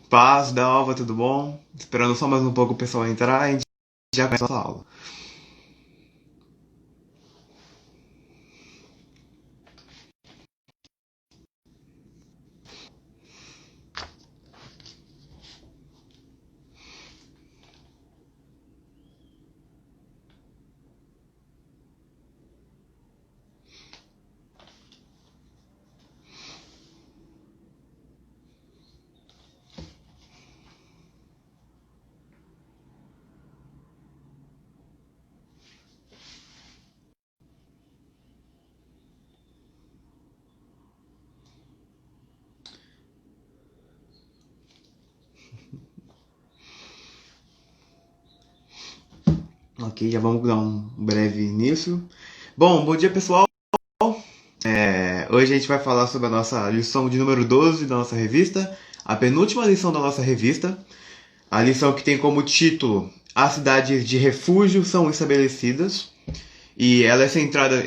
Paz, Dalva, tudo bom? Esperando só mais um pouco o pessoal entrar e a gente já começa a aula. Ok, já vamos dar um breve início. Bom dia pessoal. Hoje a gente vai falar sobre a nossa lição de número 12 da nossa revista, a penúltima lição da nossa revista, a lição que tem como título As cidades de refúgio são estabelecidas, e ela é centrada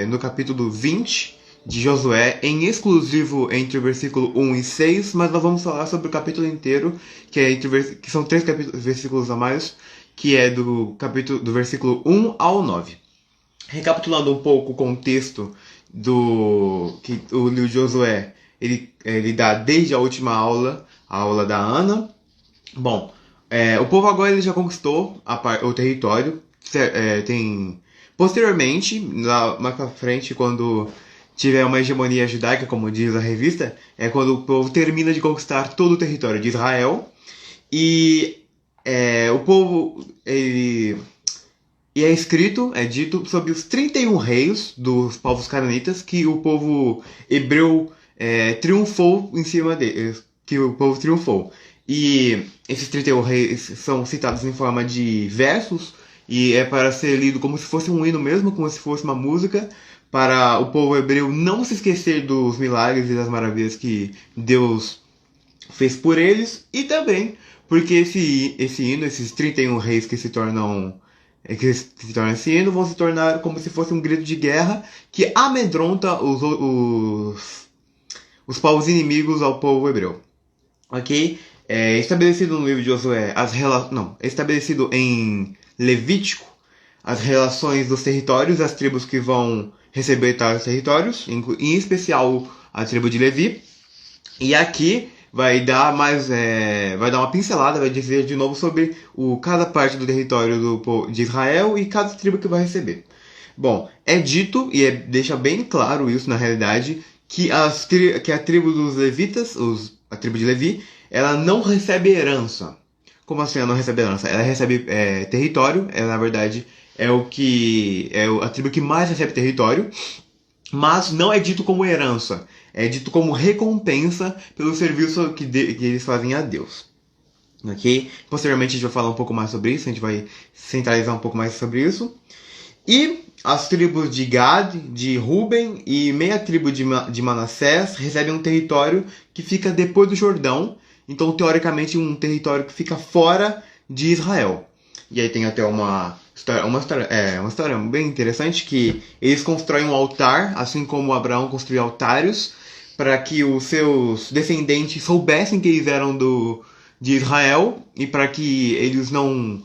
no capítulo 20 de Josué, em exclusivo entre o versículo 1 e 6, mas nós vamos falar sobre o capítulo inteiro, que são três versículos a mais, que é do versículo 1 ao 9. Recapitulando um pouco o contexto do que o livro de Josué ele dá desde a última aula, a aula da Ana. Bom, o povo agora ele já conquistou o território. Tem posteriormente, lá mais pra frente, quando tiver uma hegemonia judaica, como diz a revista, é quando o povo termina de conquistar todo o território de Israel. E o povo é escrito, é dito sobre os 31 reis dos povos cananitas que o povo hebreu triunfou em cima deles, que o povo triunfou. E esses 31 reis são citados em forma de versos, e é para ser lido como se fosse um hino mesmo, como se fosse uma música, para o povo hebreu não se esquecer dos milagres e das maravilhas que Deus fez por eles, e também porque esse hino, esses 31 reis que se tornam esse hino, vão se tornar como se fosse um grito de guerra que amedronta os povos inimigos ao povo hebreu. Ok? É estabelecido no livro de Josué estabelecido em Levítico as relações dos territórios, as tribos que vão receber tais territórios, em especial a tribo de Levi. E aqui vai dar uma pincelada, vai dizer de novo sobre cada parte do território de Israel e cada tribo que vai receber. Bom, é dito, e deixa bem claro isso na realidade, que a tribo dos levitas, a tribo de Levi, ela não recebe herança. Como assim ela não recebe herança? Ela recebe território, ela na verdade a tribo que mais recebe território, mas não é dito como herança, é dito como recompensa pelo serviço que eles fazem a Deus. Ok? Posteriormente a gente vai falar um pouco mais sobre isso, a gente vai centralizar um pouco mais sobre isso. E as tribos de Gad, de Ruben e meia tribo de Manassés recebem um território que fica depois do Jordão, então teoricamente um território que fica fora de Israel. E aí tem até uma história bem interessante, que eles constroem um altar, assim como Abraão construiu altários, para que os seus descendentes soubessem que eles eram de Israel, e para que eles não,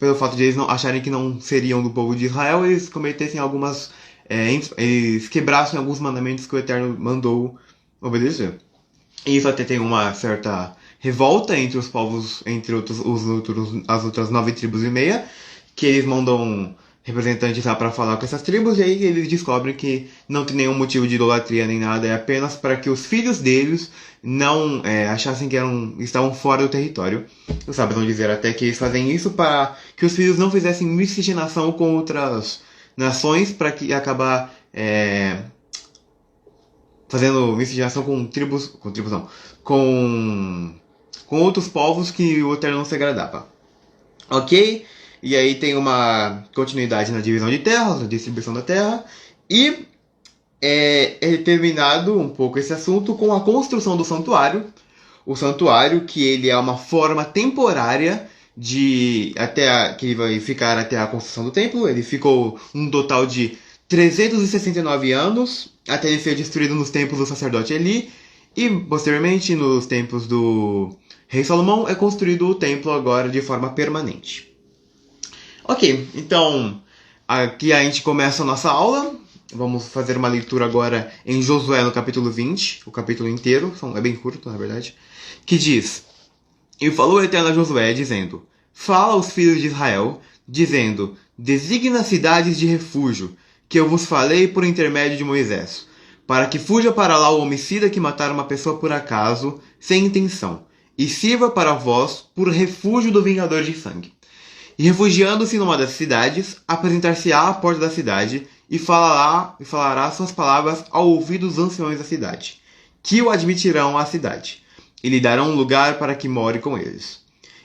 pelo fato de eles não acharem que não seriam do povo de Israel, eles cometessem eles quebrassem alguns mandamentos que o Eterno mandou obedecer. E isso até tem uma certa revolta entre os povos, entre as outras 9 tribos e meia, que eles mandam representantes lá para falar com essas tribos, e aí eles descobrem que não tem nenhum motivo de idolatria nem nada, é apenas para que os filhos deles não achassem que estavam fora do território. Os sábios vão dizer até que eles fazem isso para que os filhos não fizessem miscigenação com outras nações, para que acabar fazendo miscigenação com com outros povos que o Eterno não se agradava. Ok? E aí tem uma continuidade na divisão de terras, na distribuição da terra, e é terminado um pouco esse assunto com a construção do santuário. O santuário, que ele é uma forma temporária que ele vai ficar até a construção do templo. Ele ficou um total de 369 anos, até ele ser destruído nos tempos do sacerdote Eli. E, posteriormente, nos tempos do rei Salomão, é construído o templo agora de forma permanente. Ok, então aqui a gente começa a nossa aula. Vamos fazer uma leitura agora em Josué no capítulo 20, o capítulo inteiro, é bem curto na verdade, que diz: E falou o Eterno a Josué, dizendo: Fala aos filhos de Israel, dizendo: Designa cidades de refúgio, que eu vos falei por intermédio de Moisés, para que fuja para lá o homicida que matar uma pessoa por acaso, sem intenção, e sirva para vós por refúgio do vingador de sangue. E refugiando-se numa das cidades, apresentar-se-á à porta da cidade, e falará suas palavras ao ouvido dos anciões da cidade, que o admitirão à cidade, e lhe darão um lugar para que more com eles.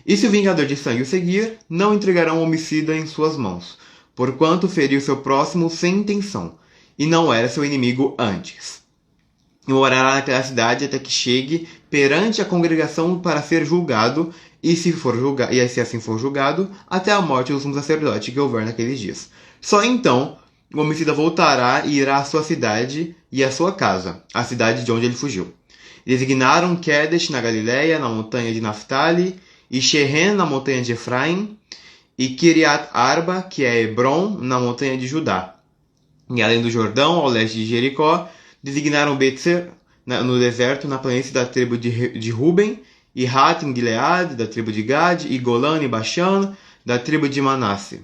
E se o vingador de sangue o seguir, não entregarão o homicida em suas mãos, porquanto feriu seu próximo sem intenção, e não era seu inimigo antes. E morará naquela cidade até que chegue perante a congregação para ser julgado, e se assim for julgado, até a morte do sumo sacerdote que houver naqueles dias. Só então o homicida voltará e irá à sua cidade e à sua casa, a cidade de onde ele fugiu. Designaram Kedesh na Galileia, na montanha de Naphtali, e Shehen na montanha de Efraim, e Kiriat Arba, que é Hebron, na montanha de Judá. E além do Jordão, ao leste de Jericó, designaram Betzer no deserto, na planície da tribo de Ruben, e Hat em Gilead, da tribo de Gad, e Golã e Bashan, da tribo de Manasse.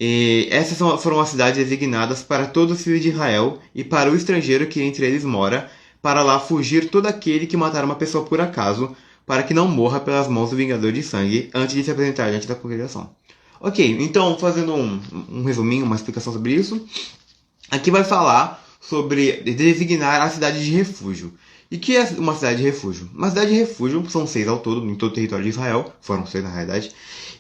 E essas foram as cidades designadas para todos os filhos de Israel e para o estrangeiro que entre eles mora, para lá fugir todo aquele que matar uma pessoa por acaso, para que não morra pelas mãos do vingador de sangue antes de se apresentar diante da congregação. Ok, então fazendo um resuminho, uma explicação sobre isso, aqui vai falar sobre designar a cidade de refúgio. E que é uma cidade de refúgio? Uma cidade de refúgio, são 6 ao todo, em todo o território de Israel, foram 6 na realidade,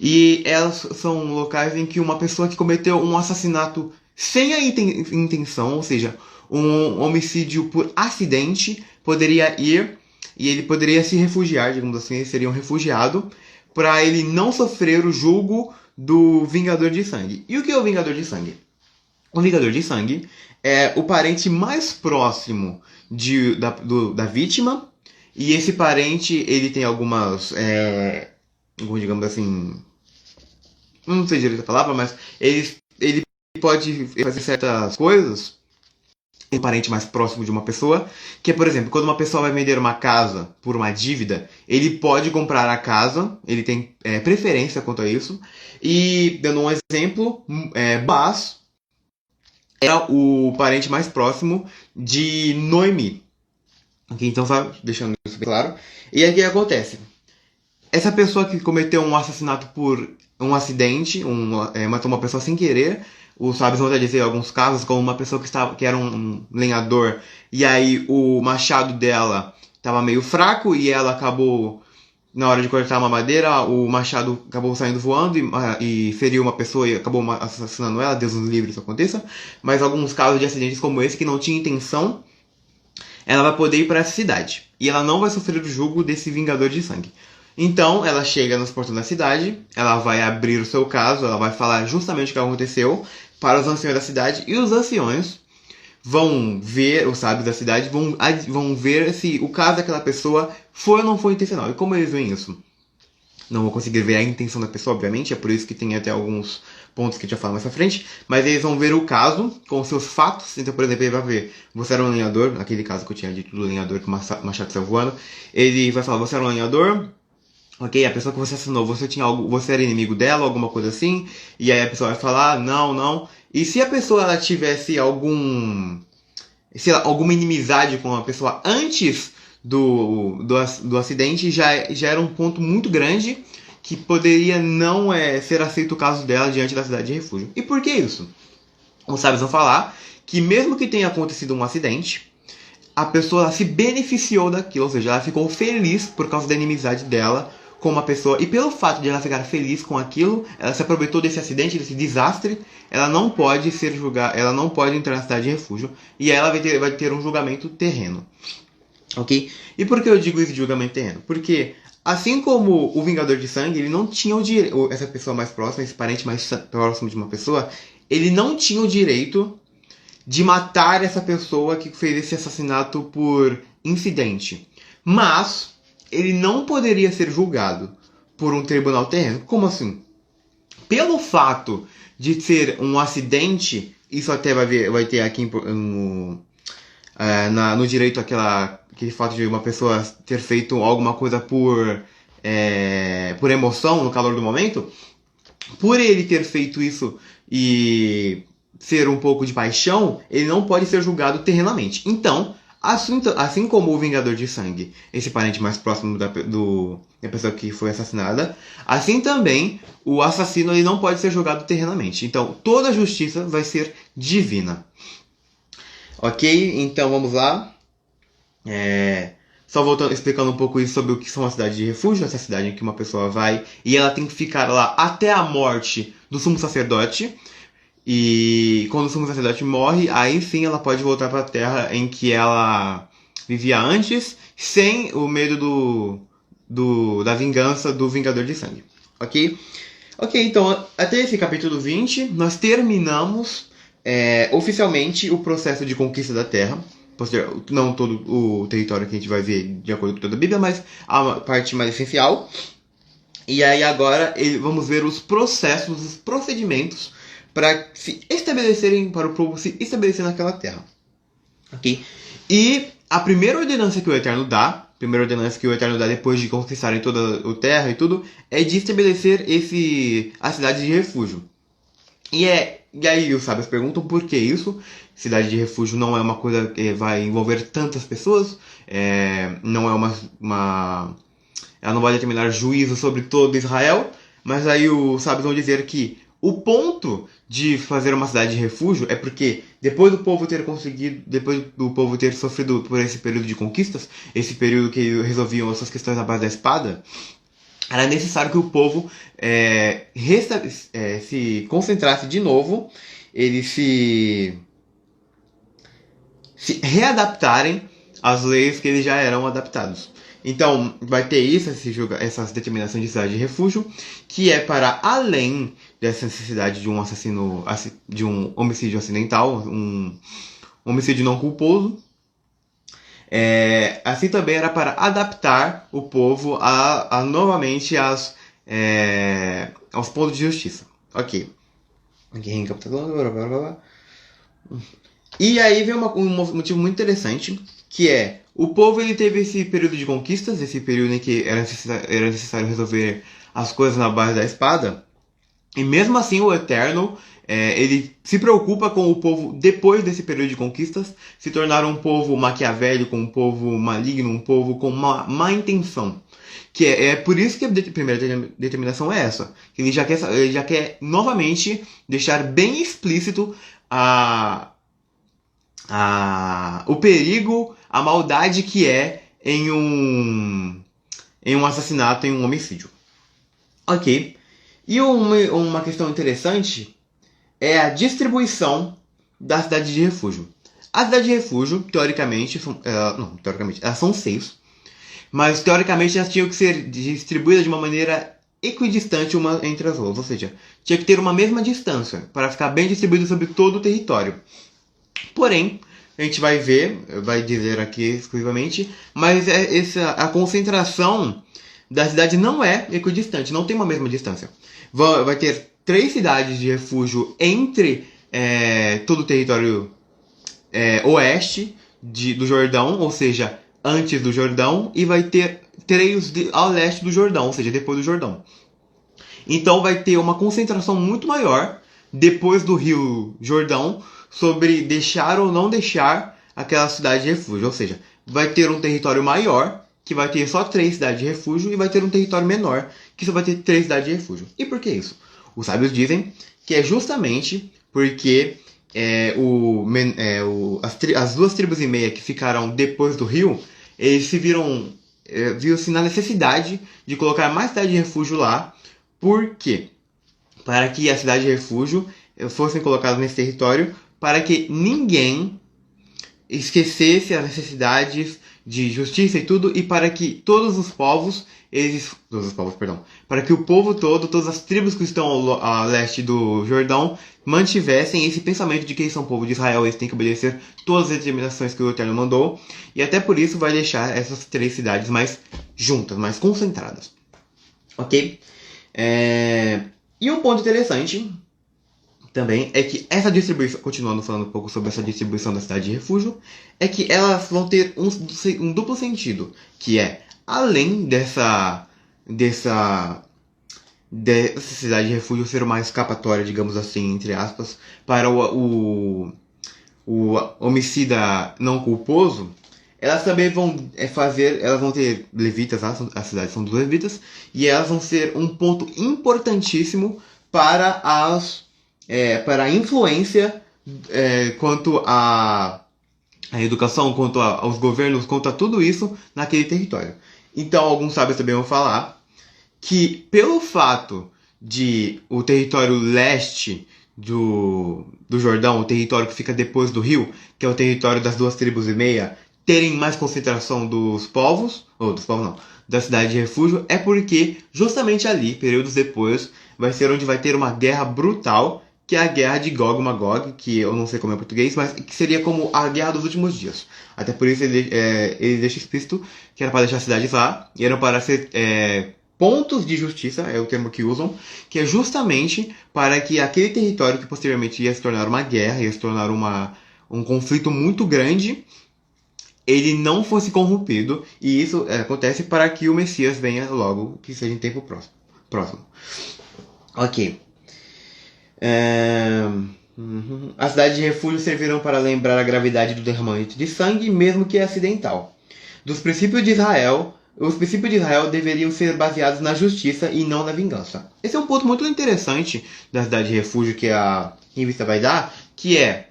e elas são locais em que uma pessoa que cometeu um assassinato sem a intenção, ou seja, um homicídio por acidente, poderia ir e ele poderia se refugiar, digamos assim, ele seria um refugiado, para ele não sofrer o julgo do vingador de sangue. E o que é o vingador de sangue? O vingador de sangue é o parente mais próximo da vítima, e esse parente ele tem algumas, digamos assim, não sei direito a palavra, mas ele pode fazer certas coisas, um parente mais próximo de uma pessoa, que é, por exemplo, quando uma pessoa vai vender uma casa por uma dívida, ele pode comprar a casa, ele tem preferência quanto a isso, e dando um exemplo, Boaz era o parente mais próximo de Noemi. Okay, então, só deixando isso bem claro. E aí o que acontece? Essa pessoa que cometeu um assassinato por um acidente, matou uma pessoa sem querer, os sábios vão até dizer em alguns casos, como uma pessoa que era um lenhador, e aí o machado dela estava meio fraco e ela acabou, na hora de cortar uma madeira, o machado acabou saindo voando e feriu uma pessoa e acabou assassinando ela. Deus nos livre isso aconteça. Mas alguns casos de acidentes como esse, que não tinha intenção, ela vai poder ir para essa cidade. E ela não vai sofrer o julgo desse vingador de sangue. Então, ela chega nos portões da cidade, ela vai abrir o seu caso, ela vai falar justamente o que aconteceu para os anciões da cidade, e os anciões vão ver, os sábios da cidade vão ver se o caso daquela pessoa foi ou não foi intencional. E como eles veem isso? Não vou conseguir ver a intenção da pessoa, obviamente, é por isso que tem até alguns pontos que a gente vai falar mais pra frente, mas eles vão ver o caso com os seus fatos. Então, por exemplo, ele vai ver, você era um lenhador, aquele caso que eu tinha dito do lenhador que o machado saiu voando, ele vai falar, você era um lenhador, ok, a pessoa que você assassinou, você era inimigo dela, alguma coisa assim, e aí a pessoa vai falar, não. E se a pessoa ela tivesse alguma inimizade com a pessoa antes do acidente, já era um ponto muito grande que poderia não ser aceito o caso dela diante da cidade de refúgio. E por que isso? Os sábios vão falar que mesmo que tenha acontecido um acidente, a pessoa ela se beneficiou daquilo, ou seja, ela ficou feliz por causa da inimizade dela com uma pessoa, e pelo fato de ela ficar feliz com aquilo, ela se aproveitou desse acidente, desse desastre, ela não pode ser julgada, ela não pode entrar na cidade de refúgio, e aí ela vai ter um julgamento terreno. Ok? E por que eu digo isso de julgamento terreno? Porque, assim como o vingador de sangue, ele não tinha o direito, essa pessoa mais próxima, esse parente mais próximo de uma pessoa, ele não tinha o direito de matar essa pessoa que fez esse assassinato por incidente. Mas ele não poderia ser julgado por um tribunal terreno. Como assim? Pelo fato de ser um acidente, isso até vai ter aqui no direito aquele fato de uma pessoa ter feito alguma coisa por emoção, no calor do momento. Por ele ter feito isso e ser um pouco de paixão, ele não pode ser julgado terrenamente. Então, assim como o Vingador de Sangue, esse parente mais próximo da pessoa que foi assassinada, assim também o assassino ele não pode ser julgado terrenamente. Então, toda a justiça vai ser divina. Ok? Então, vamos lá. Só voltando, explicando um pouco isso sobre o que são as cidades de refúgio, essa cidade em que uma pessoa vai e ela tem que ficar lá até a morte do sumo sacerdote. E quando o sumo sacerdote morre, aí sim ela pode voltar para a terra em que ela vivia antes, sem o medo da vingança do Vingador de Sangue. Ok? Ok, então até esse capítulo 20, nós terminamos oficialmente o processo de conquista da terra. Não todo o território que a gente vai ver de acordo com toda a Bíblia, mas a parte mais essencial. E aí agora vamos ver os processos, os procedimentos para o povo se estabelecer naquela terra. Ok? E a primeira ordenança que o Eterno dá, depois de conquistarem toda a terra e tudo, é de estabelecer a cidade de refúgio. E aí os sábios perguntam por que isso. Cidade de refúgio não é uma coisa que vai envolver tantas pessoas, não é ela não vai determinar juízo sobre todo Israel, mas aí os sábios vão dizer que o ponto de fazer uma cidade de refúgio é porque depois do povo ter sofrido por esse período de conquistas, esse período que resolviam essas questões na base da espada, era necessário que o povo se concentrasse de novo, eles se readaptarem às leis que eles já eram adaptados. Então, vai ter essas determinações de cidade de refúgio, que é para além dessa necessidade de de um homicídio acidental, um homicídio não culposo. Assim também era para adaptar o povo novamente aos pontos de justiça. Ok. Aqui recapitulando. E aí vem um motivo muito interessante, que é o povo ele teve esse período de conquistas, esse período em que era necessário resolver as coisas na base da espada. E mesmo assim o Eterno, ele se preocupa com o povo depois desse período de conquistas, se tornar um povo maquiavélico, um povo maligno, um povo com uma má intenção. Que é por isso que a primeira determinação é essa. Que ele já quer novamente deixar bem explícito o perigo, a maldade que é em um assassinato, em um homicídio. Ok. E uma questão interessante é a distribuição da cidade de refúgio. A cidade de refúgio, teoricamente, elas são 6. Mas, teoricamente, elas tinham que ser distribuídas de uma maneira equidistante uma entre as outras. Ou seja, tinha que ter uma mesma distância para ficar bem distribuído sobre todo o território. Porém, a gente vai dizer aqui exclusivamente, mas a concentração da cidade não é equidistante, não tem uma mesma distância. Vai ter 3 cidades de refúgio entre todo o território oeste do Jordão, ou seja, antes do Jordão, e vai ter 3 ao leste do Jordão, ou seja, depois do Jordão. Então vai ter uma concentração muito maior depois do Rio Jordão sobre deixar ou não deixar aquela cidade de refúgio. Ou seja, vai ter um território maior, que vai ter só 3 cidades de refúgio, e vai ter um território menor, que só vai ter 3 cidades de refúgio. E por que isso? Os sábios dizem que é justamente porque as 2 tribos e meia que ficaram depois do rio, eles viram-se na necessidade de colocar mais cidade de refúgio lá. Por quê? Para que a cidade de refúgio fossem colocadas nesse território, para que ninguém esquecesse as necessidades de justiça e tudo, e para que todos os povos, perdão, para que o povo todo, todas as tribos que estão ao leste do Jordão, mantivessem esse pensamento de que eles são povo de Israel, eles têm que obedecer todas as determinações que o Eterno mandou, e até por isso vai deixar essas 3 cidades mais juntas, mais concentradas. Ok? E um ponto interessante também é que essa distribuição, continuando falando um pouco sobre essa distribuição da cidade de refúgio, é que elas vão ter um duplo sentido, que é, além dessa cidade de refúgio ser uma escapatória, digamos assim, entre aspas, para o homicida não culposo, elas também vão elas vão ter levitas, as cidades são dos levitas, e elas vão ser um ponto importantíssimo para para a influência quanto à educação, quanto aos governos, quanto a tudo isso naquele território. Então, alguns sábios também vão falar que, pelo fato de o território leste do Jordão, o território que fica depois do rio, que é o território das 2,5 tribos, terem mais concentração dos povos não, da cidade de refúgio, é porque justamente ali, períodos depois, vai ser onde vai ter uma guerra brutal, que é a guerra de Gog e Magog, que eu não sei como é em português, mas que seria como a guerra dos últimos dias. Até por isso ele deixa explícito que era para deixar as cidades lá, e eram para ser pontos de justiça, é o termo que usam, que é justamente para que aquele território que posteriormente ia se tornar uma guerra, ia se tornar um conflito muito grande, ele não fosse corrompido, e isso acontece para que o Messias venha logo, que seja em tempo próximo. Ok. As cidades de refúgio servirão para lembrar a gravidade do derramamento de sangue, mesmo que acidental. Os princípios de Israel deveriam ser baseados na justiça e não na vingança. Esse é um ponto muito interessante da cidade de refúgio que a revista vai dar, que é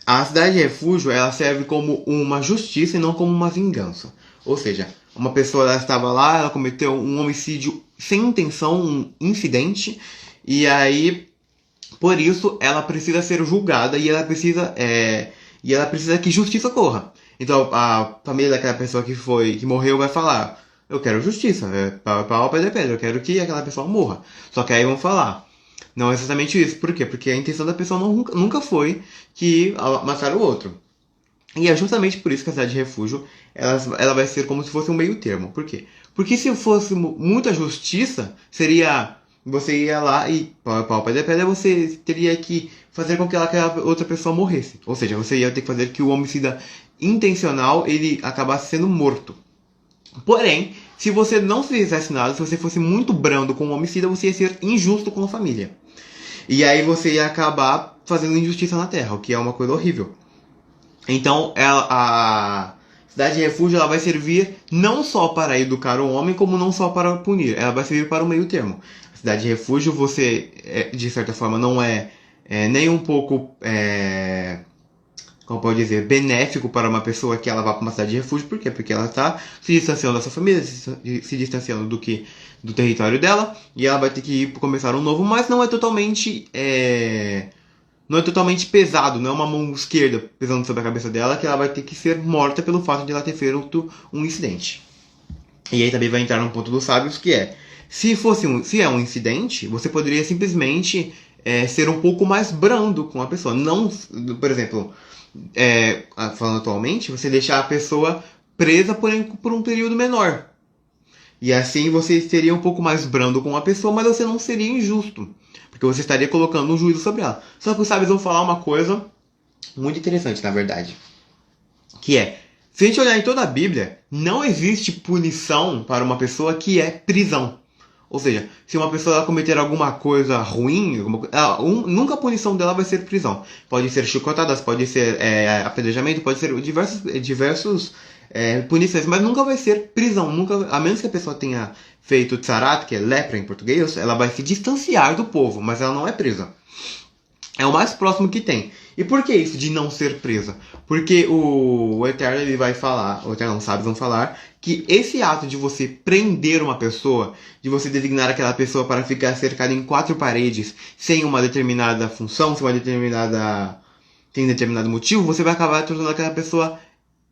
a cidade de refúgio, ela serve como uma justiça e não como uma vingança. Ou seja, uma pessoa ela estava lá, ela cometeu um homicídio sem intenção, um incidente, e aí, por isso, ela precisa ser julgada e ela precisa que justiça corra. Então, a família daquela pessoa que morreu vai falar: eu quero justiça, pau, pedra, pedra, eu quero que aquela pessoa morra. Só que aí vão falar: não é exatamente isso. Por quê? Porque a intenção da pessoa nunca foi que matar o outro. E é justamente por isso que a cidade de refúgio ela vai ser como se fosse um meio termo. Por quê? Porque se fosse muita justiça, seria... Você ia lá e, pau, pedra, pedra, você teria que fazer com que aquela outra pessoa morresse. Ou seja, você ia ter que fazer que o homicida intencional ele acabasse sendo morto. Porém, se você não fizesse nada, se você fosse muito brando com o homicida, você ia ser injusto com a família. E aí você ia acabar fazendo injustiça na Terra, o que é uma coisa horrível. Então, a cidade de refúgio ela vai servir não só para educar o homem, como não só para punir. Ela vai servir para o meio termo. A cidade de refúgio, você, de certa forma, não é nem um pouco... como pode dizer, benéfico para uma pessoa que ela vá para uma cidade de refúgio. Por quê? Porque ela está se distanciando da sua família, se distanciando do território dela, e ela vai ter que ir começar um novo, mas não é totalmente pesado, não é uma mão esquerda pesando sobre a cabeça dela, que ela vai ter que ser morta pelo fato de ela ter feito um incidente. E aí também vai entrar num ponto dos sábios, que é, se é um incidente, você poderia simplesmente ser um pouco mais brando com a pessoa. Não, por exemplo... falando atualmente, você deixar a pessoa presa por um período menor. E assim você seria um pouco mais brando com a pessoa, mas você não seria injusto. Porque você estaria colocando um juízo sobre ela. Só que os sábios vão falar uma coisa muito interessante, na verdade. Que é, se a gente olhar em toda a Bíblia, não existe punição para uma pessoa que é prisão. Ou seja, se uma pessoa cometer alguma coisa ruim, nunca a punição dela vai ser prisão. Pode ser chicotadas, pode ser apedrejamento, pode ser diversos punições, mas nunca vai ser prisão. Nunca, a menos que a pessoa tenha feito tsarat, que é lepra em português, ela vai se distanciar do povo, mas ela não é presa. É o mais próximo que tem. E por que isso de não ser presa? Porque o Eterno ele vai falar, o Eterno sábios vão falar, que esse ato de você prender uma pessoa, de você designar aquela pessoa para ficar cercada em 4 paredes, sem uma determinada função, sem determinado motivo, você vai acabar tornando aquela pessoa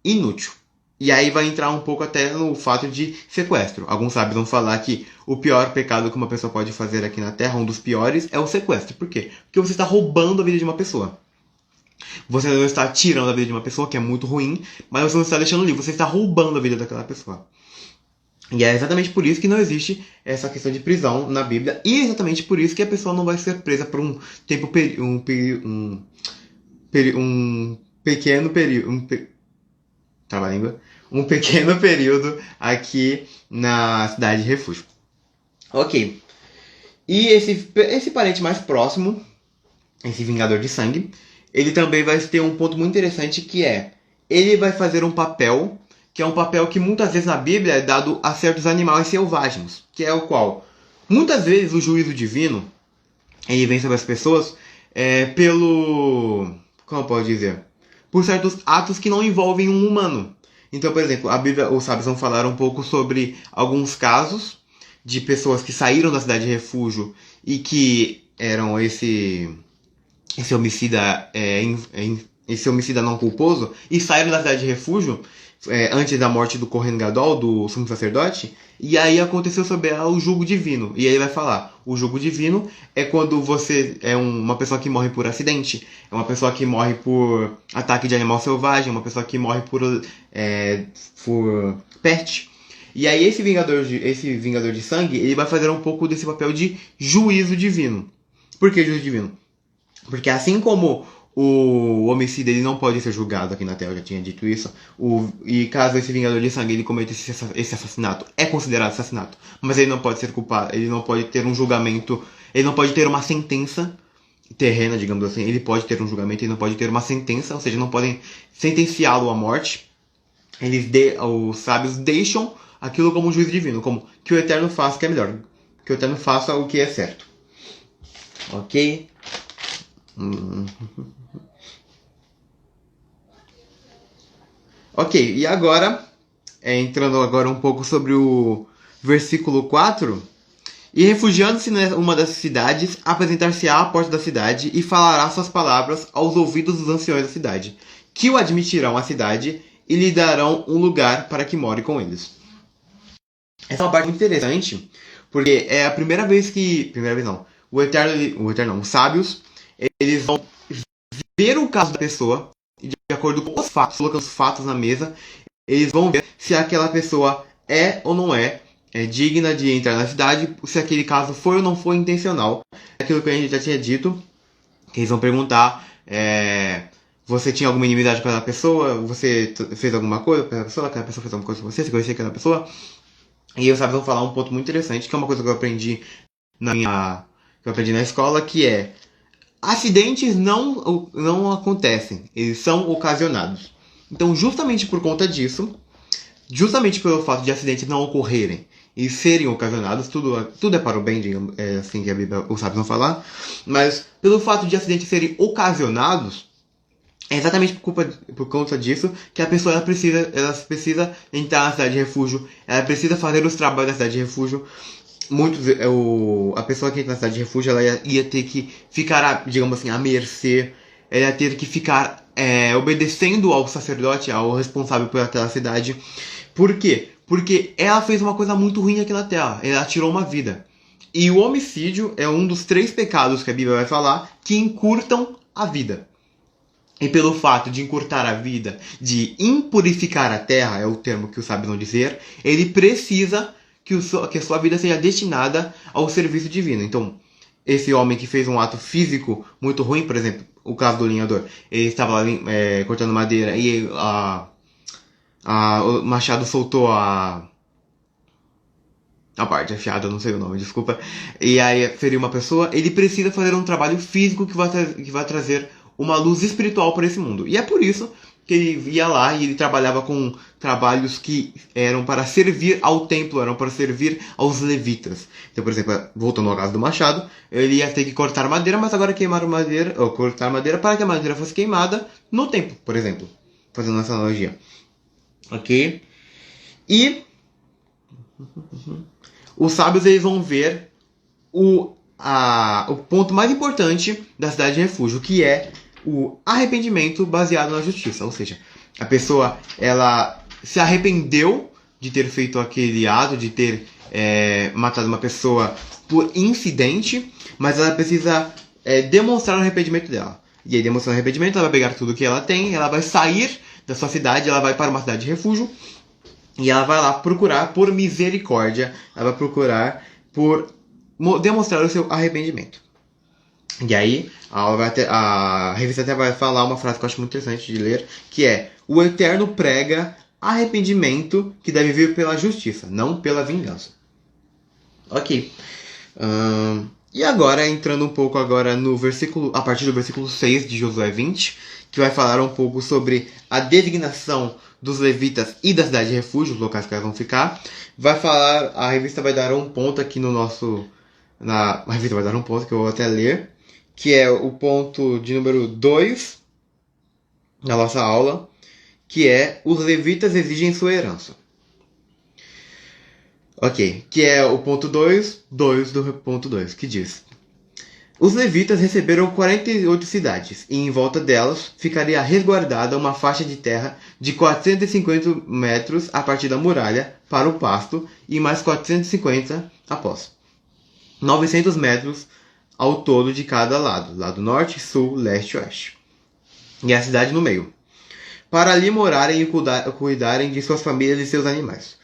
inútil. E aí vai entrar um pouco até no fato de sequestro. Alguns sábios vão falar que o pior pecado que uma pessoa pode fazer aqui na Terra, um dos piores, é o sequestro. Por quê? Porque você está roubando a vida de uma pessoa. Você não está tirando a vida de uma pessoa, que é muito ruim, mas você não está deixando livre, você está roubando a vida daquela pessoa. E é exatamente por isso que não existe essa questão de prisão na Bíblia, e é exatamente por isso que a pessoa não vai ser presa por um tempo, um pequeno período, um pequeno período aqui na cidade de refúgio. Ok. E esse parente mais próximo, esse Vingador de Sangue, ele também vai ter um ponto muito interessante que é, ele vai fazer um papel, que é um papel que muitas vezes na Bíblia é dado a certos animais selvagens, que é o qual, muitas vezes o juízo divino, ele vem sobre as pessoas como eu posso dizer? Por certos atos que não envolvem um humano. Então, por exemplo, a Bíblia, os sábios vão falar um pouco sobre alguns casos de pessoas que saíram da cidade de refúgio e que eram esse homicida esse homicida não culposo e saíram da cidade de refúgio antes da morte do Kohen Gadol, do sumo sacerdote, e aí aconteceu sobre ela o jugo divino. E aí vai falar, o jugo divino é quando você é uma pessoa que morre por acidente, é uma pessoa que morre por ataque de animal selvagem, uma pessoa que morre por peste. E aí esse vingador de sangue, ele vai fazer um pouco desse papel de juízo divino. Por que juízo divino? Porque assim como o homicida ele não pode ser julgado aqui na Terra, eu já tinha dito isso, e caso esse Vingador de Sangue ele cometa esse assassinato, é considerado assassinato, mas ele não pode ser culpado, ele não pode ter um julgamento, ele não pode ter uma sentença terrena, digamos assim, ele pode ter um julgamento, ele não pode ter uma sentença, ou seja, não podem sentenciá-lo à morte. Os sábios deixam aquilo como um juízo divino, como que o Eterno faça o que é melhor, que o Eterno faça o que é certo. Ok? Ok, e agora, entrando agora um pouco sobre o versículo 4. E refugiando-se numa das cidades, apresentar-se-á à porta da cidade e falará suas palavras aos ouvidos dos anciões da cidade, que o admitirão à cidade e lhe darão um lugar para que more com eles. Essa é uma parte muito interessante, porque é a primeira vez não. Os sábios, eles vão ver o caso da pessoa, e de acordo com os fatos, colocando os fatos na mesa, eles vão ver se aquela pessoa é ou não é digna de entrar na cidade, se aquele caso foi ou não foi intencional. Aquilo que a gente já tinha dito, que eles vão perguntar, você tinha alguma inimizade com aquela pessoa, você fez alguma coisa com aquela pessoa fez alguma coisa com você conhecia aquela pessoa. E os sábios vão falar um ponto muito interessante, que é uma coisa que eu aprendi na escola, que é acidentes não acontecem, eles são ocasionados. Então, justamente por conta disso, justamente pelo fato de acidentes não ocorrerem e serem ocasionados, tudo é para o bem, digamos, é assim que a Bíblia, os sábios vão falar, mas pelo fato de acidentes serem ocasionados, é exatamente por conta disso que a pessoa ela precisa entrar na cidade de refúgio, ela precisa fazer os trabalhos da cidade de refúgio. A pessoa que entra na cidade de refúgio, ela ia ter que ficar, digamos assim, à mercê, ela ia ter que ficar obedecendo ao sacerdote, ao responsável por aquela cidade. Por quê? Porque ela fez uma coisa muito ruim aqui na Terra, ela tirou uma vida. E o homicídio é um dos 3 pecados que a Bíblia vai falar que encurtam a vida. E pelo fato de encurtar a vida, de impurificar a terra, é o termo que o sábio não dizer, ele precisa que a sua vida seja destinada ao serviço divino. Então, esse homem que fez um ato físico muito ruim, por exemplo, o caso do linhador, ele estava lá cortando madeira e o machado soltou a parte afiada, não sei o nome, desculpa, e aí feriu uma pessoa, ele precisa fazer um trabalho físico que vai trazer uma luz espiritual para esse mundo. E é por isso que ele ia lá e ele trabalhava com trabalhos que eram para servir ao templo, eram para servir aos levitas. Então, por exemplo, voltando ao caso do machado, ele ia ter que cortar madeira, mas agora cortar madeira para que a madeira fosse queimada no templo, por exemplo. Fazendo essa analogia. Ok? E os sábios eles vão ver o ponto mais importante da cidade de refúgio, que é o arrependimento baseado na justiça. Ou seja, a pessoa ela se arrependeu de ter feito aquele ato, de ter matado uma pessoa por incidente, mas ela precisa demonstrar o arrependimento dela. E aí, demonstrando o arrependimento, ela vai pegar tudo que ela tem, ela vai sair da sua cidade, ela vai para uma cidade de refúgio, e ela vai lá procurar por misericórdia, ela vai procurar por demonstrar o seu arrependimento. E aí, a revista até vai falar uma frase que eu acho muito interessante de ler, que é: o Eterno prega arrependimento que deve vir pela justiça, não pela vingança. Ok. E agora, entrando um pouco agora no versículo, a partir do versículo 6 de Josué 20, que vai falar um pouco sobre a designação dos levitas e da cidade de refúgio, os locais que elas vão ficar. Vai falar, a revista vai dar um ponto aqui no nosso... A revista vai dar um ponto que eu vou até ler, que é o ponto de número 2 na nossa aula, que é: os levitas exigem sua herança. Ok, que é o ponto 2 do ponto 2, que diz: os levitas receberam 48 cidades, e em volta delas ficaria resguardada uma faixa de terra de 450 metros a partir da muralha para o pasto, e mais 450 após. 900 metros ao todo de cada lado norte, sul, leste e oeste. E a cidade no meio, para ali morarem e cuidarem de suas famílias e seus animais.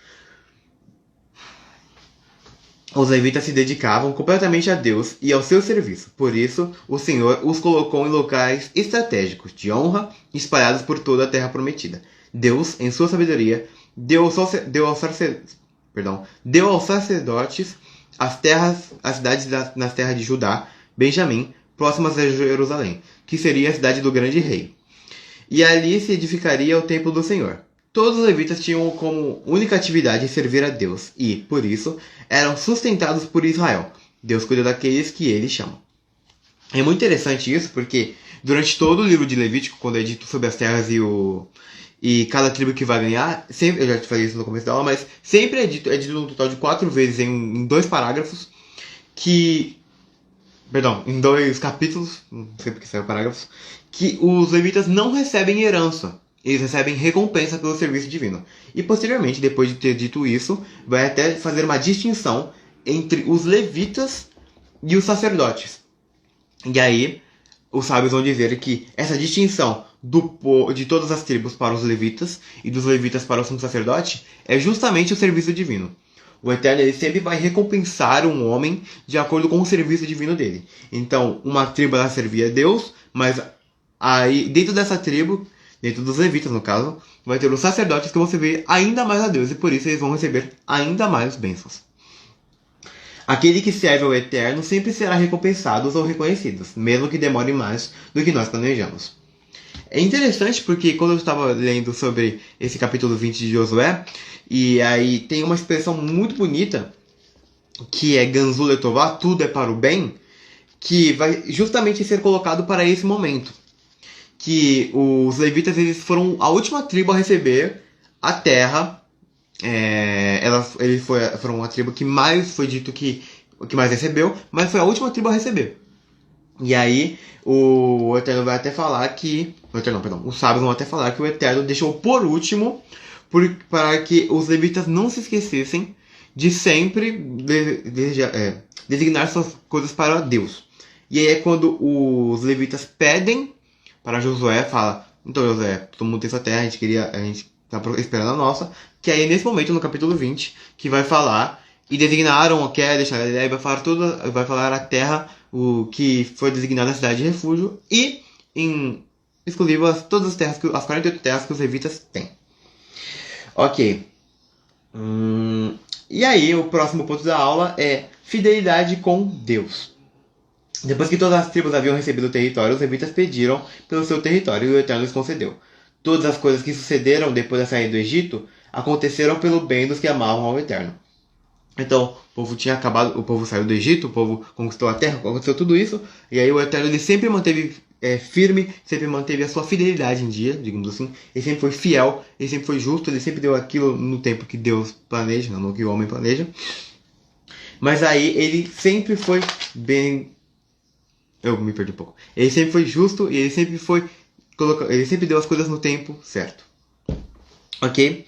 Os levitas se dedicavam completamente a Deus e ao seu serviço. Por isso, o Senhor os colocou em locais estratégicos de honra, espalhados por toda a terra prometida. Deus, em sua sabedoria, deu aos sacerdotes as cidades nas terras de Judá, Benjamim, próximas a Jerusalém, que seria a cidade do grande rei. E ali se edificaria o templo do Senhor. Todos os levitas tinham como única atividade servir a Deus e, por isso, eram sustentados por Israel. Deus cuida daqueles que ele chama. É muito interessante isso, porque durante todo o livro de Levítico, quando é dito sobre as terras e cada tribo que vai ganhar, sempre, eu já te falei isso no começo da aula, mas sempre é dito um total de 4 vezes em 2 parágrafos, em 2 capítulos, não sei porque saiu parágrafos, que os levitas não recebem herança. Eles recebem recompensa pelo serviço divino. E posteriormente, depois de ter dito isso, vai até fazer uma distinção entre os levitas e os sacerdotes. E aí, os sábios vão dizer que essa distinção de todas as tribos para os levitas e dos levitas para o sumo sacerdote é justamente o serviço divino. O Eterno ele sempre vai recompensar um homem de acordo com o serviço divino dele. Então, uma tribo ela servia a Deus, mas aí dentro dessa tribo, dentro dos levitas, no caso, vai ter os sacerdotes que vão servir ainda mais a Deus, e por isso eles vão receber ainda mais bênçãos. Aquele que serve ao Eterno sempre será recompensado ou reconhecido, mesmo que demore mais do que nós planejamos. É interessante porque quando eu estava lendo sobre esse capítulo 20 de Josué, e aí tem uma expressão muito bonita, que é Ganzu Letová, tudo é para o bem, que vai justamente ser colocado para esse momento. Que os levitas eles foram a última tribo a receber a terra. Eles foram a tribo que mais foi dito que mais recebeu, mas foi a última tribo a receber. E aí o Eterno vai até falar que... os sábios vão até falar que o Eterno deixou por último para que os levitas não se esquecessem de sempre designar suas coisas para Deus. E aí é quando os levitas pedem para Josué, fala: então Josué, todo mundo tem sua terra, a gente tá esperando a nossa. Que aí nesse momento, no capítulo 20, que vai falar, e designaram, quer deixar a ideia, vai falar a terra, o que foi designada a cidade de refúgio, e em exclusivo todas as terras, as 48 terras que os levitas têm. Ok. E aí, o próximo ponto da aula é fidelidade com Deus. Depois que todas as tribos haviam recebido o território, os levitas pediram pelo seu território e o Eterno lhes concedeu. Todas as coisas que sucederam depois da saída do Egito aconteceram pelo bem dos que amavam ao Eterno. Então, o povo saiu do Egito, o povo conquistou a terra, aconteceu tudo isso, e aí o Eterno ele sempre manteve firme, sempre manteve a sua fidelidade em dia, digamos assim. Ele sempre foi fiel, ele sempre foi justo, ele sempre deu aquilo no tempo que Deus planeja, não no que o homem planeja. Mas aí ele sempre foi bem... Eu me perdi um pouco. Ele sempre foi justo e ele sempre deu as coisas no tempo certo. Ok?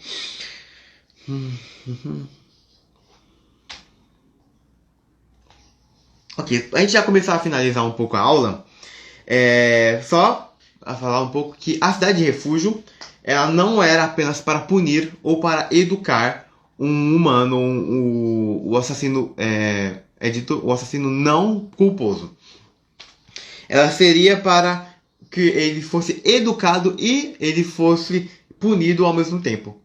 Ok, a gente já começou a finalizar um pouco a aula. Só a falar um pouco que a cidade de refúgio ela não era apenas para punir ou para educar um humano, o assassino é dito o assassino não culposo. Ela seria para que ele fosse educado e ele fosse punido ao mesmo tempo,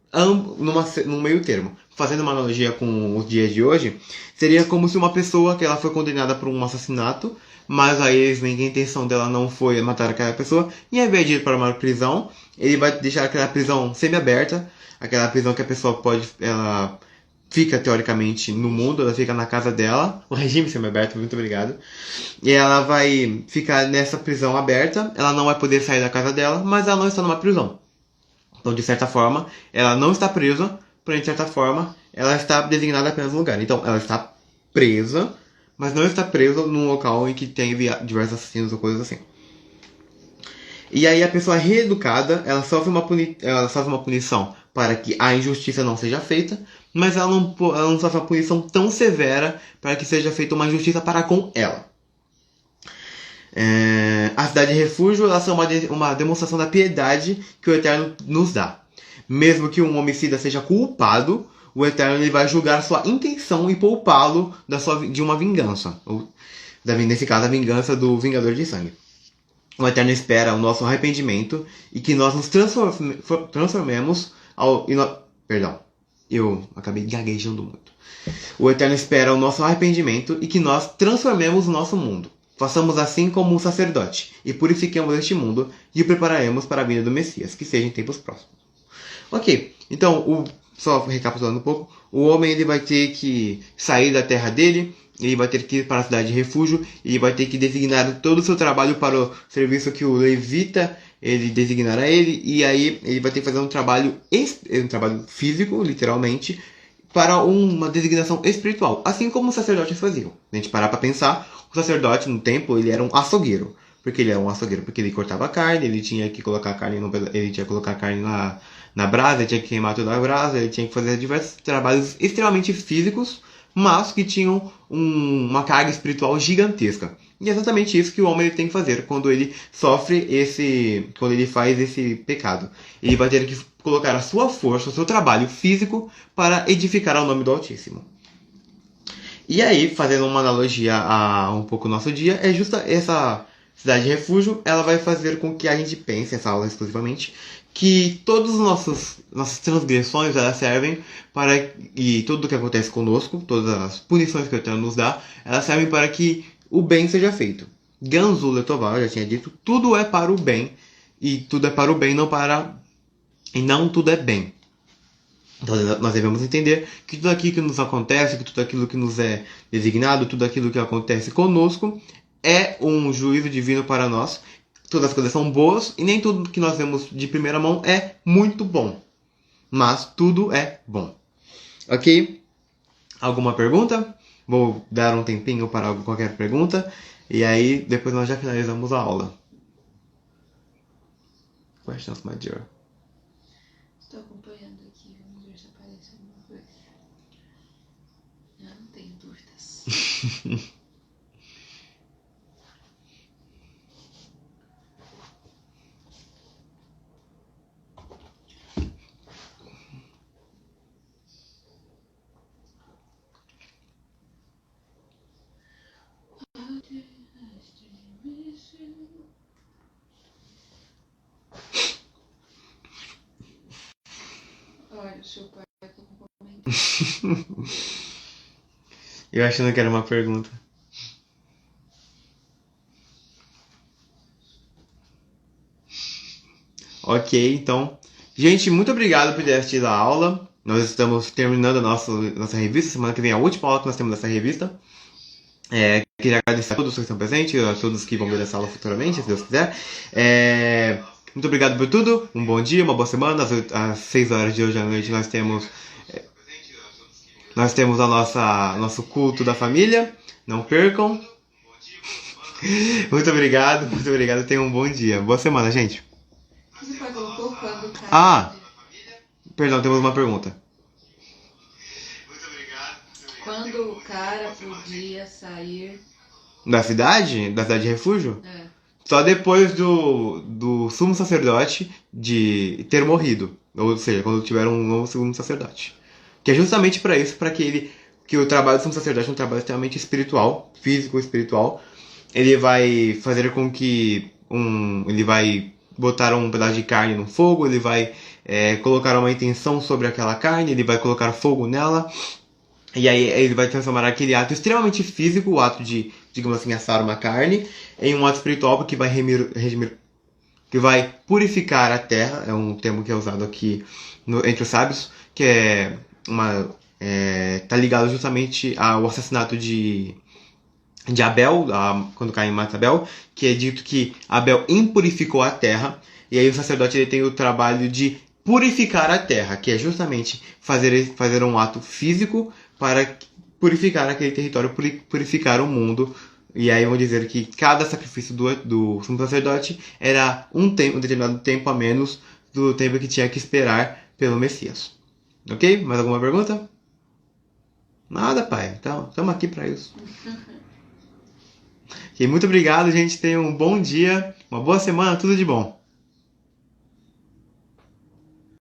num meio termo. Fazendo uma analogia com os dias de hoje, seria como se uma pessoa que ela foi condenada por um assassinato, mas aí eles veem que a intenção dela não foi matar aquela pessoa, e ao invés de ir para uma prisão, ele vai deixar aquela prisão semi-aberta, aquela prisão que a pessoa pode, ela fica teoricamente no mundo, ela fica na casa dela, o regime semi-aberto, muito obrigado. E ela vai ficar nessa prisão aberta, ela não vai poder sair da casa dela, mas ela não está numa prisão. Então, de certa forma, ela não está presa, porém, de certa forma, ela está designada apenas no lugar. Então, ela está presa, mas não está presa num local em que tem diversos assassinos ou coisas assim. E aí a pessoa reeducada, ela sofre uma punição para que a injustiça não seja feita, mas ela não sofre uma punição tão severa para que seja feita uma injustiça para com ela. A cidade de refúgio ela é uma demonstração da piedade que o Eterno nos dá. Mesmo que um homicida seja culpado, o Eterno ele vai julgar sua intenção e poupá-lo de uma vingança. Nesse caso, a vingança do Vingador de Sangue. O Eterno espera o nosso arrependimento e que nós nos transformemos Perdão, eu acabei gaguejando muito. O Eterno espera o nosso arrependimento e que nós transformemos o nosso mundo. Façamos assim como um sacerdote, e purifiquemos este mundo, e o prepararemos para a vinda do Messias, que seja em tempos próximos. Ok, então, só recapitulando um pouco, o homem ele vai ter que sair da terra dele, ele vai ter que ir para a cidade de refúgio, ele vai ter que designar todo o seu trabalho para o serviço que o levita ele designará ele, e aí ele vai ter que fazer um trabalho físico, literalmente, para uma designação espiritual, assim como os sacerdotes faziam. A gente parar para pensar, o sacerdote no templo ele era um açougueiro. Porque ele era um açougueiro, porque ele cortava carne, ele tinha que colocar carne ele tinha que colocar carne na brasa, ele tinha que queimar toda a brasa, ele tinha que fazer diversos trabalhos extremamente físicos, mas que tinham uma carga espiritual gigantesca. E é exatamente isso que o homem ele tem que fazer quando ele quando ele faz esse pecado. Ele vai ter que colocar a sua força, o seu trabalho físico para edificar ao nome do Altíssimo. E aí, fazendo uma analogia a um pouco o nosso dia, é justa essa cidade de refúgio, ela vai fazer com que a gente pense, essa aula exclusivamente, que todas as nossas transgressões elas servem para, e tudo o que acontece conosco, todas as punições que o Eterno nos dá, elas servem para que o bem seja feito. Ganzu Letoval já tinha dito, tudo é para o bem, e tudo é para o bem, e não tudo é bem. Então nós devemos entender que tudo aquilo que nos acontece, que tudo aquilo que nos é designado, tudo aquilo que acontece conosco é um juízo divino para nós. Todas as coisas são boas e nem tudo que nós vemos de primeira mão é muito bom. Mas tudo é bom. Ok? Alguma pergunta? Vou dar um tempinho para qualquer pergunta. E aí depois nós já finalizamos a aula. Questions, my dear. Estou acompanhando aqui, vamos ver se aparece alguma coisa. Não tenho dúvidas. Olha, o seu pai tá com comentário. Eu achando que era uma pergunta. Ok, então. Gente, muito obrigado por ter assistido a aula. Nós estamos terminando a nossa revista. Semana que vem é a última aula que nós temos dessa revista. Queria agradecer a todos que estão presentes, a todos que vão ver essa aula futuramente, se Deus quiser. Muito obrigado por tudo. Um bom dia, uma boa semana. Às 6 horas de hoje à noite nós temos nosso culto da família. Não percam. Muito obrigado. Tenham um bom dia. Boa semana, gente. Você colocou quando cai? Ah! Perdão, temos uma pergunta. Quando o cara podia sair... Da cidade? Da cidade de refúgio? É. Só depois do sumo sacerdote de ter morrido. Ou seja, quando tiver um novo sumo sacerdote. Que é justamente para isso, para que o trabalho do sumo sacerdote é um trabalho extremamente espiritual, físico e espiritual. Ele vai fazer com que ele vai botar um pedaço de carne no fogo, ele vai colocar uma intenção sobre aquela carne, ele vai colocar fogo nela, e aí ele vai transformar aquele ato extremamente físico, o ato de, digamos assim, assar uma carne, em um ato espiritual que vai que vai purificar a terra. É um termo que é usado aqui entre os sábios, que tá ligado justamente ao assassinato de Abel, quando Caim mata Abel, que é dito que Abel impurificou a terra, e aí o sacerdote ele tem o trabalho de purificar a terra, que é justamente fazer um ato físico para purificar aquele território, purificar o mundo. E aí vão dizer que cada sacrifício do sumo sacerdote era um determinado tempo a menos do tempo que tinha que esperar pelo Messias. Ok? Mais alguma pergunta? Nada, pai. Então, estamos aqui para isso. Ok, muito obrigado, gente. Tenham um bom dia, uma boa semana, tudo de bom.